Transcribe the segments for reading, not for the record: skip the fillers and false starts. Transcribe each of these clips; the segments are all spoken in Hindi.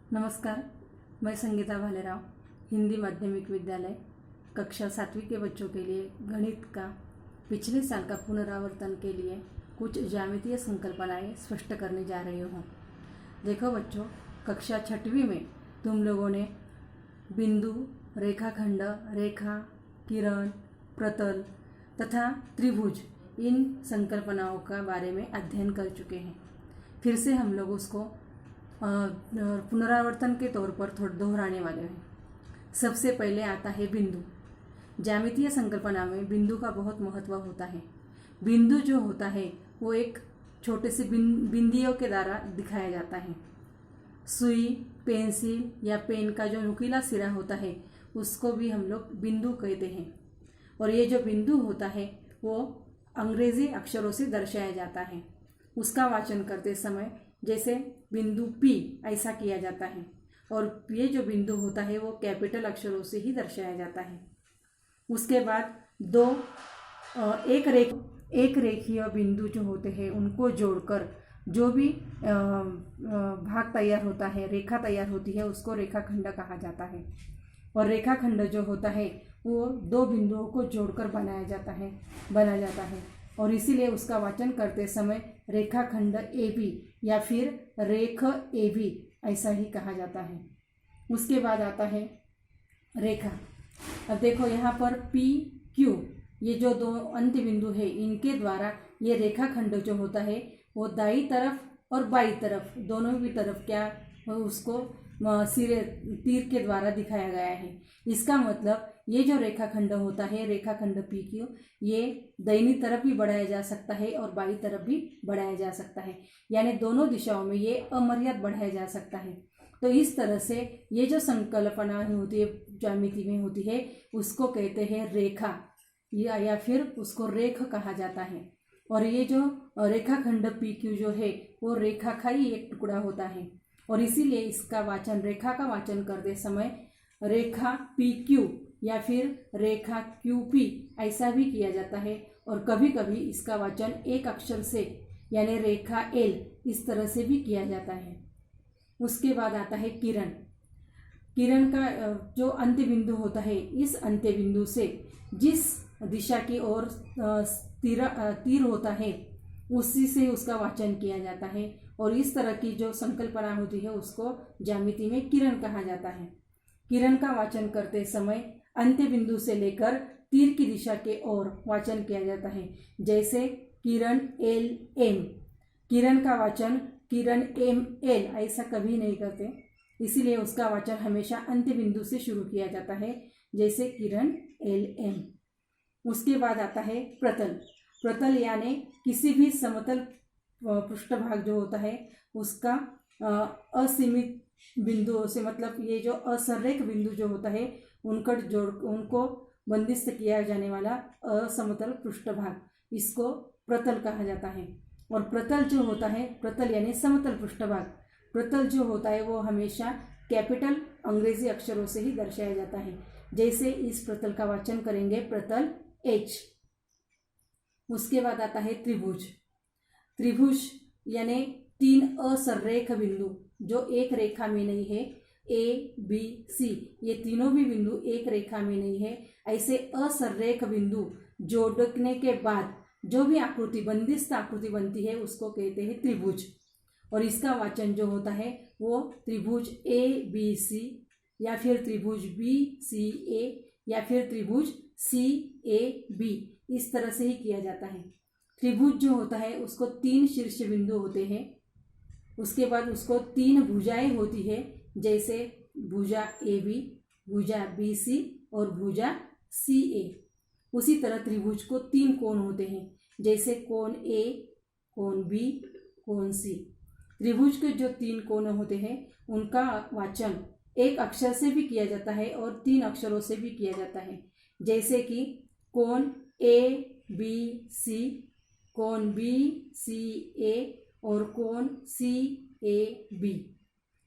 नमस्कार, मैं संगीता भालेराव, हिंदी माध्यमिक विद्यालय कक्षा 7वीं के बच्चों के लिए गणित का पिछले साल का पुनरावर्तन के लिए कुछ ज्यामितीय संकल्पनाएं स्पष्ट करने जा रही हूँ। देखो बच्चों, कक्षा 6वीं में तुम लोगों ने बिंदु, रेखाखंड, रेखा, किरण, प्रतल तथा त्रिभुज इन संकल्पनाओं का बारे में अध्ययन कर चुके हैं। फिर से हम लोग उसको पुनरावर्तन के तौर पर थोड़ा दोहराने वाले हैं। सबसे पहले आता है बिंदु। ज्यामितीय संकल्पना में बिंदु का बहुत महत्व होता है। बिंदु जो होता है वो एक छोटे से बिंदियों के द्वारा दिखाया जाता है। सुई, पेंसिल या पेन का जो नुकीला सिरा होता है उसको भी हम लोग बिंदु कहते हैं। और ये जो बिंदु होता है वो अंग्रेजी अक्षरों से दर्शाया जाता है। उसका वाचन करते समय जैसे बिंदु P ऐसा किया जाता है, और ये जो बिंदु होता है वो कैपिटल अक्षरों से ही दर्शाया जाता है। उसके बाद एक रेखीय बिंदु जो होते हैं उनको जोड़कर जो भी भाग तैयार होता है, रेखा तैयार होती है, उसको रेखाखंड कहा जाता है। और रेखाखंड जो होता है वो दो बिंदुओं को जोड़कर बना जाता है और इसीलिए उसका वाचन करते समय रेखाखंड AB या फिर रेख AB ऐसा ही कहा जाता है। उसके बाद आता है रेखा। अब देखो यहाँ पर PQ ये जो दो अंत्य बिंदु है इनके द्वारा ये रेखाखंड जो होता है वो दाईं तरफ और बाईं तरफ दोनों भी तरफ क्या उसको सिरे तीर के द्वारा दिखाया गया है। इसका मतलब ये जो रेखाखंड होता है रेखाखंड PQ ये दाहिनी तरफ भी बढ़ाया जा सकता है और बाईं तरफ भी बढ़ाया जा सकता है, यानी दोनों दिशाओं में ये अमर्याद बढ़ाया जा सकता है। तो इस तरह से ये जो संकल्पना होती है ज्यामिति में होती है उसको कहते हैं रेखा या फिर उसको रेख कहा जाता है। और ये जो रेखाखंड PQ जो है वो रेखा का ही एक टुकड़ा होता है और इसीलिए इसका वाचन रेखा का वाचन करते समय रेखा PQ या फिर रेखा QP ऐसा भी किया जाता है। और कभी कभी इसका वाचन एक अक्षर से यानी रेखा L इस तरह से भी किया जाता है। उसके बाद आता है किरण। किरण का जो अंत्य बिंदु होता है इस अंत्य बिंदु से जिस दिशा की ओर तीर होता है उसी से उसका वाचन किया जाता है। और इस तरह की जो संकल्पना होती है उसको ज्यामिति में किरण कहा जाता है। किरण का वाचन करते समय अंत्य बिंदु से लेकर तीर की दिशा के ओर वाचन किया जाता है। जैसे किरण LM, किरण का वाचन किरण ML ऐसा कभी नहीं करते, इसीलिए उसका वाचन हमेशा अंत्य बिंदु से शुरू किया जाता है, जैसे किरण LM। उसके बाद आता है प्रतल। प्रतल यानी किसी भी समतल पृष्ठभाग जो होता है उसका असीमित बिंदुओं से, मतलब ये जो असरेख बिंदु जो होता है उनको बंदिस्त किया जाने वाला असमतल पृष्ठभाग, इसको प्रतल कहा जाता है। और प्रतल जो होता है, प्रतल यानी समतल पृष्ठभाग, प्रतल जो होता है वो हमेशा कैपिटल अंग्रेजी अक्षरों से ही दर्शाया जाता है। जैसे इस प्रतल का वाचन करेंगे प्रतल H। उसके बाद आता है त्रिभुज। त्रिभुज यानी तीन असरेख बिंदु जो एक रेखा में नहीं है, ABC ये तीनों भी बिंदु एक रेखा में नहीं है। ऐसे असरेख बिंदु जोड़ने के बाद जो भी आकृति बंदिस्त आकृति बनती है उसको कहते हैं त्रिभुज। और इसका वाचन जो होता है वो त्रिभुज ABC या फिर त्रिभुज BCA या फिर त्रिभुज CAB इस तरह से ही किया जाता है। त्रिभुज जो होता है उसको तीन शीर्ष बिंदु होते हैं। उसके बाद उसको तीन भुजाएं होती है, जैसे भुजा AB, भुजा BC और भुजा CA। उसी तरह त्रिभुज को तीन कोण होते हैं, जैसे कोण A, कोण B, कोण C। त्रिभुज के जो तीन कोण होते हैं उनका वाचन एक अक्षर से भी किया जाता है और तीन अक्षरों से भी किया जाता है, जैसे कि कोण ABC, कोण BCA और कोण CAB।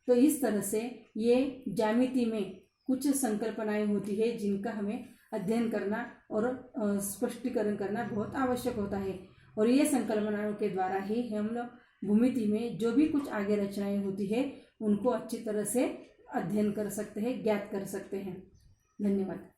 तो इस तरह से ये ज्यामिति में कुछ संकल्पनाएं होती है जिनका हमें अध्ययन करना और स्पष्टीकरण करना बहुत आवश्यक होता है। और ये संकल्पनाओं के द्वारा ही हम लोग भूमिति में जो भी कुछ आगे रचनाएं होती है उनको अच्छी तरह से अध्ययन कर सकते हैं, ज्ञात कर सकते हैं। धन्यवाद।